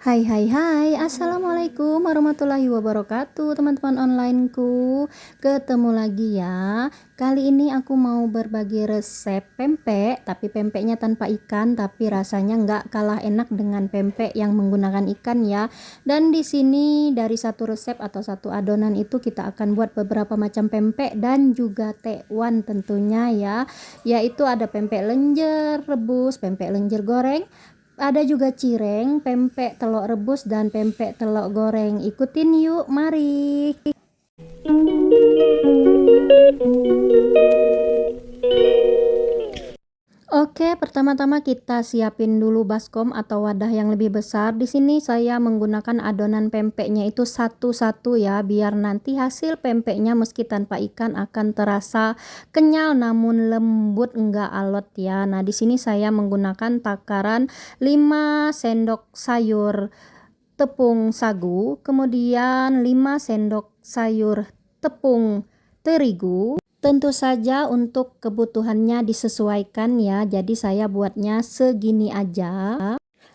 Hai hai hai, Assalamualaikum warahmatullahi wabarakatuh teman-teman onlineku. Ketemu lagi ya. Kali ini aku mau berbagi resep pempek, tapi pempeknya tanpa ikan, tapi rasanya nggak kalah enak dengan pempek yang menggunakan ikan ya. Dan di sini dari satu resep atau satu adonan itu kita akan buat beberapa macam pempek dan juga tekwan tentunya ya. Yaitu ada pempek lenjer rebus, pempek lenjer goreng, ada juga cireng, pempek telur rebus, dan pempek telur goreng. Ikutin yuk, mari. Oke, pertama-tama kita siapin dulu baskom atau wadah yang lebih besar. Di sini saya menggunakan adonan pempeknya itu satu-satu ya, biar nanti hasil pempeknya meski tanpa ikan akan terasa kenyal namun lembut, enggak alot ya. Nah, di sini saya menggunakan takaran 5 sendok sayur tepung sagu, kemudian 5 sendok sayur tepung terigu. Tentu saja untuk kebutuhannya disesuaikan ya, jadi saya buatnya segini aja.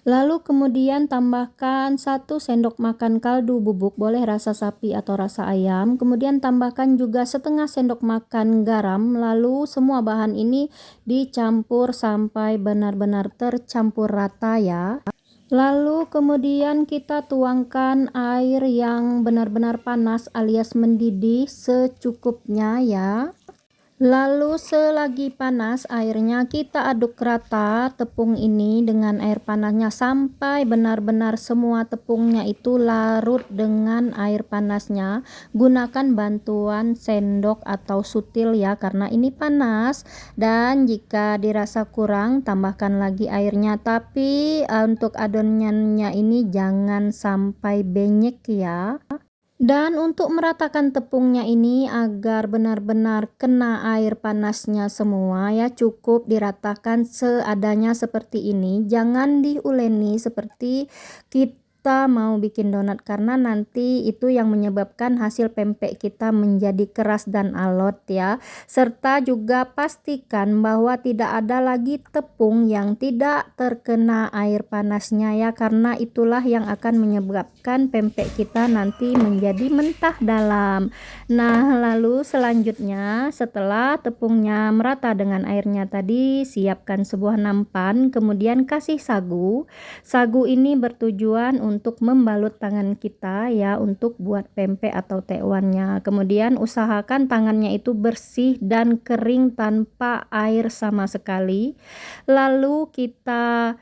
Lalu kemudian tambahkan 1 sendok makan kaldu bubuk, boleh rasa sapi atau rasa ayam. Kemudian tambahkan juga setengah sendok makan garam. Lalu semua bahan ini dicampur sampai benar-benar tercampur rata ya. Lalu kemudian kita tuangkan air yang benar-benar panas alias mendidih secukupnya ya. Lalu selagi panas airnya, kita aduk rata tepung ini dengan air panasnya sampai benar-benar semua tepungnya itu larut dengan air panasnya. Gunakan bantuan sendok atau sutil ya, karena ini panas. Dan jika dirasa kurang, tambahkan lagi airnya. Tapi untuk adonannya ini jangan sampai benyek ya. Dan untuk meratakan tepungnya ini agar benar-benar kena air panasnya semua ya, cukup diratakan seadanya seperti ini. Jangan diuleni seperti kita mau bikin donat, karena nanti itu yang menyebabkan hasil pempek kita menjadi keras dan alot ya. Serta juga pastikan bahwa tidak ada lagi tepung yang tidak terkena air panasnya ya, karena itulah yang akan menyebabkan pempek kita nanti menjadi mentah dalam. Nah, lalu selanjutnya setelah tepungnya merata dengan airnya tadi, siapkan sebuah nampan, kemudian kasih sagu. Sagu ini bertujuan untuk membalut tangan kita ya, untuk buat pempek atau tekwannya. Kemudian usahakan tangannya itu bersih dan kering tanpa air sama sekali. Lalu kita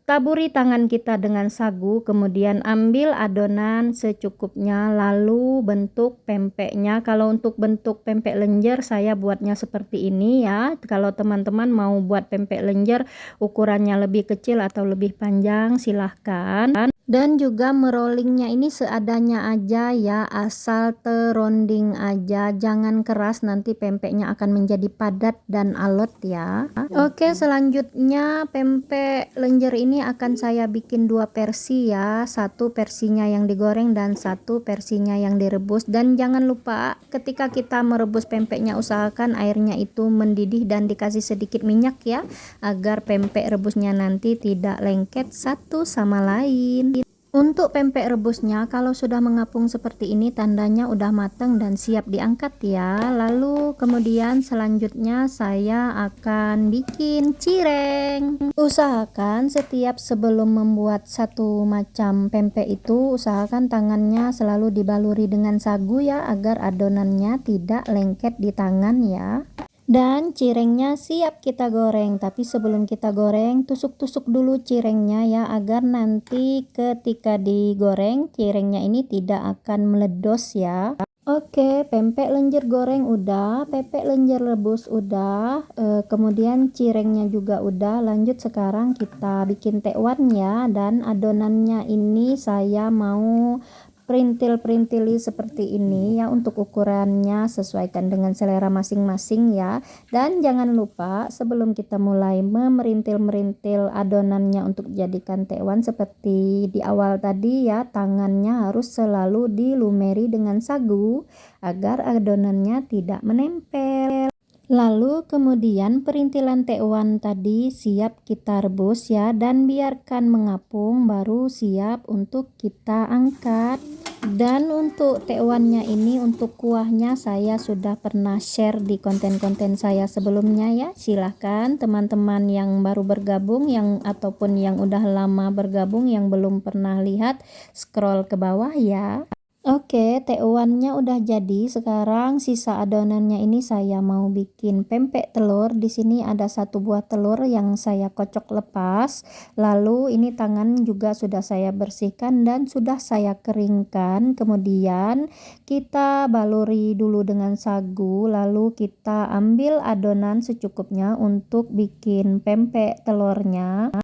taburi tangan kita dengan sagu, kemudian ambil adonan secukupnya, lalu bentuk pempeknya. Kalau untuk bentuk pempek lenjer saya buatnya seperti ini ya. Kalau teman-teman mau buat pempek lenjer ukurannya lebih kecil atau lebih panjang, silahkan. Dan juga merollingnya ini seadanya aja ya, asal teronding aja, jangan keras, nanti pempeknya akan menjadi padat dan alot ya. Oke, selanjutnya pempek lenjer ini akan saya bikin 2 versi ya, satu versinya yang digoreng dan satu versinya yang direbus. Dan jangan lupa ketika kita merebus pempeknya, usahakan airnya itu mendidih dan dikasih sedikit minyak ya, agar pempek rebusnya nanti tidak lengket satu sama lain. Untuk pempek rebusnya, kalau sudah mengapung seperti ini tandanya udah matang dan siap diangkat ya. Lalu kemudian selanjutnya saya akan bikin cireng. Usahakan setiap sebelum membuat satu macam pempek itu, usahakan tangannya selalu dibaluri dengan sagu ya, agar adonannya tidak lengket di tangan ya. Dan cirengnya siap kita goreng, tapi sebelum kita goreng tusuk-tusuk dulu cirengnya ya, agar nanti ketika digoreng cirengnya ini tidak akan meledos ya. Oke, pempek lenjer goreng udah, pempek lenjer rebus udah, kemudian cirengnya juga udah. Lanjut sekarang kita bikin tekwan ya. Dan adonannya ini saya mau perintil-perintili seperti ini ya, untuk ukurannya sesuaikan dengan selera masing-masing ya. Dan jangan lupa sebelum kita mulai memerintil-merintil adonannya untuk jadikan tekwan seperti di awal tadi ya, tangannya harus selalu dilumeri dengan sagu agar adonannya tidak menempel. Lalu kemudian perintilan tekwan tadi siap kita rebus ya, dan biarkan mengapung baru siap untuk kita angkat. Dan untuk tekwannya ini, untuk kuahnya saya sudah pernah share di konten-konten saya sebelumnya ya. Silahkan teman-teman yang baru bergabung ataupun yang udah lama bergabung yang belum pernah lihat, scroll ke bawah ya. Oke, tekwannya udah jadi. Sekarang sisa adonannya ini saya mau bikin pempek telur. Di sini ada 1 buah telur yang saya kocok lepas. Lalu ini tangan juga sudah saya bersihkan dan sudah saya keringkan. Kemudian kita baluri dulu dengan sagu. Lalu kita ambil adonan secukupnya untuk bikin pempek telurnya.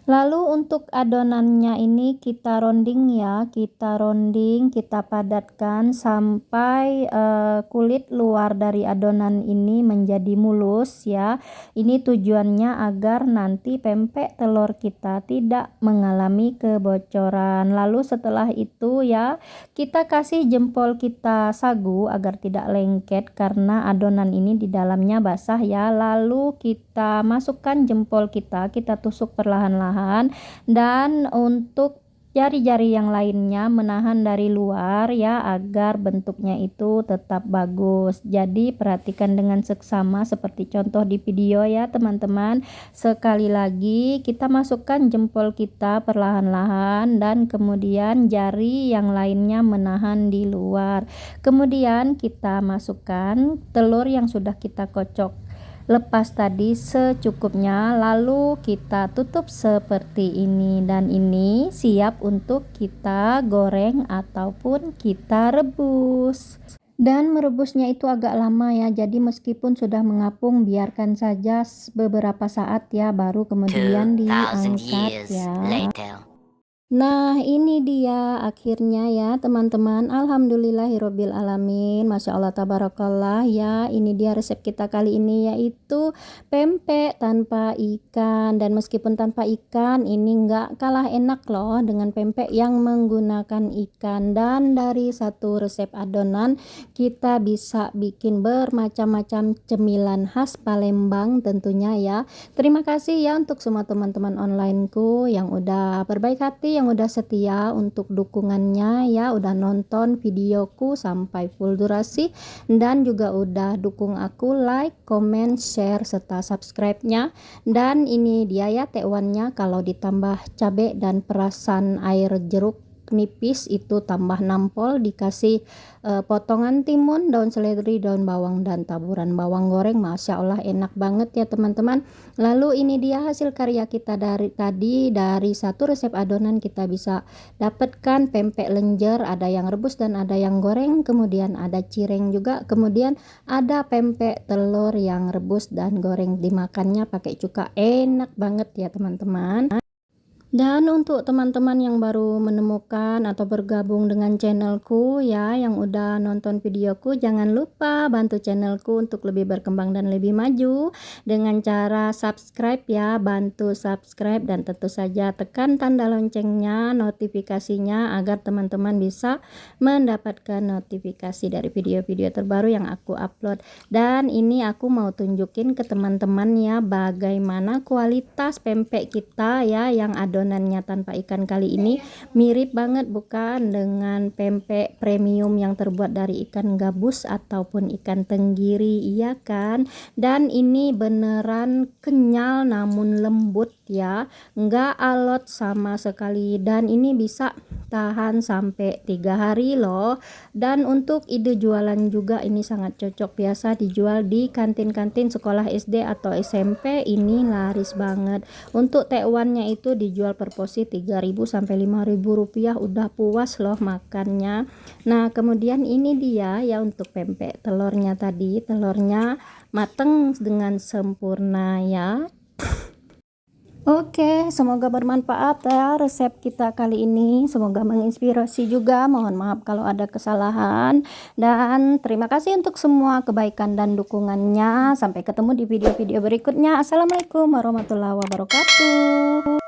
Lalu untuk adonannya ini kita ronding ya, kita padatkan sampai kulit luar dari adonan ini menjadi mulus ya. Ini tujuannya agar nanti pempek telur kita tidak mengalami kebocoran. Lalu setelah itu ya, kita kasih jempol kita sagu agar tidak lengket karena adonan ini di dalamnya basah ya. Lalu kita masukkan jempol kita tusuk perlahan-lahan. Dan untuk jari-jari yang lainnya menahan dari luar ya, agar bentuknya itu tetap bagus. Jadi perhatikan dengan seksama seperti contoh di video ya teman-teman. Sekali lagi kita masukkan jempol kita perlahan-lahan dan kemudian jari yang lainnya menahan di luar. Kemudian kita masukkan telur yang sudah kita kocok lepas tadi secukupnya, lalu kita tutup seperti ini, dan ini siap untuk kita goreng ataupun kita rebus. Dan merebusnya itu agak lama ya, jadi meskipun sudah mengapung biarkan saja beberapa saat ya, baru kemudian 2,000 diangkat years ya. later. Nah ini dia akhirnya ya teman-teman, alhamdulillahirobbil alamin, masya Allah tabarakallah ya. Ini dia resep kita kali ini, yaitu pempek tanpa ikan. Dan meskipun tanpa ikan, ini nggak kalah enak loh dengan pempek yang menggunakan ikan. Dan dari satu resep adonan kita bisa bikin bermacam-macam cemilan khas Palembang tentunya ya. Terima kasih ya untuk semua teman-teman onlineku yang udah berbaik hati, yang udah setia untuk dukungannya ya, udah nonton videoku sampai full durasi, dan juga udah dukung aku like, comment, share, serta subscribe-nya. Dan ini dia ya tekwannya, kalau ditambah cabai dan perasan air jeruk nipis itu tambah nampol, dikasih potongan timun, daun seledri, daun bawang, dan taburan bawang goreng. Masya Allah enak banget ya teman-teman. Lalu ini dia hasil karya kita dari tadi. Dari satu resep adonan kita bisa dapatkan pempek lenjer, ada yang rebus dan ada yang goreng, kemudian ada cireng juga, kemudian ada pempek telur yang rebus dan goreng. Dimakannya pakai cuka enak banget ya teman-teman. Dan untuk teman-teman yang baru menemukan atau bergabung dengan channelku ya, yang udah nonton videoku, jangan lupa bantu channelku untuk lebih berkembang dan lebih maju dengan cara subscribe ya, bantu subscribe, dan tentu saja tekan tanda loncengnya, notifikasinya, agar teman-teman bisa mendapatkan notifikasi dari video-video terbaru yang aku upload. Dan ini aku mau tunjukin ke teman-teman ya, bagaimana kualitas pempek kita ya, yang adonannya tanpa ikan kali ini. Mirip banget bukan dengan pempek premium yang terbuat dari ikan gabus ataupun ikan tenggiri, iya kan? Dan ini beneran kenyal namun lembut ya, nggak alot sama sekali, dan ini bisa tahan sampai 3 hari loh. Dan untuk ide jualan juga ini sangat cocok, biasa dijual di kantin-kantin sekolah SD atau SMP, ini laris banget. Untuk tekwannya itu dijual per porsi 3.000 sampai 5.000 rupiah, udah puas loh makannya. Nah kemudian ini dia ya untuk pempek telurnya tadi, telurnya mateng dengan sempurna ya. Oke, semoga bermanfaat ya resep kita kali ini. Semoga menginspirasi juga. Mohon maaf kalau ada kesalahan. Dan terima kasih untuk semua kebaikan dan dukungannya. Sampai ketemu di video-video berikutnya. Assalamualaikum warahmatullahi wabarakatuh.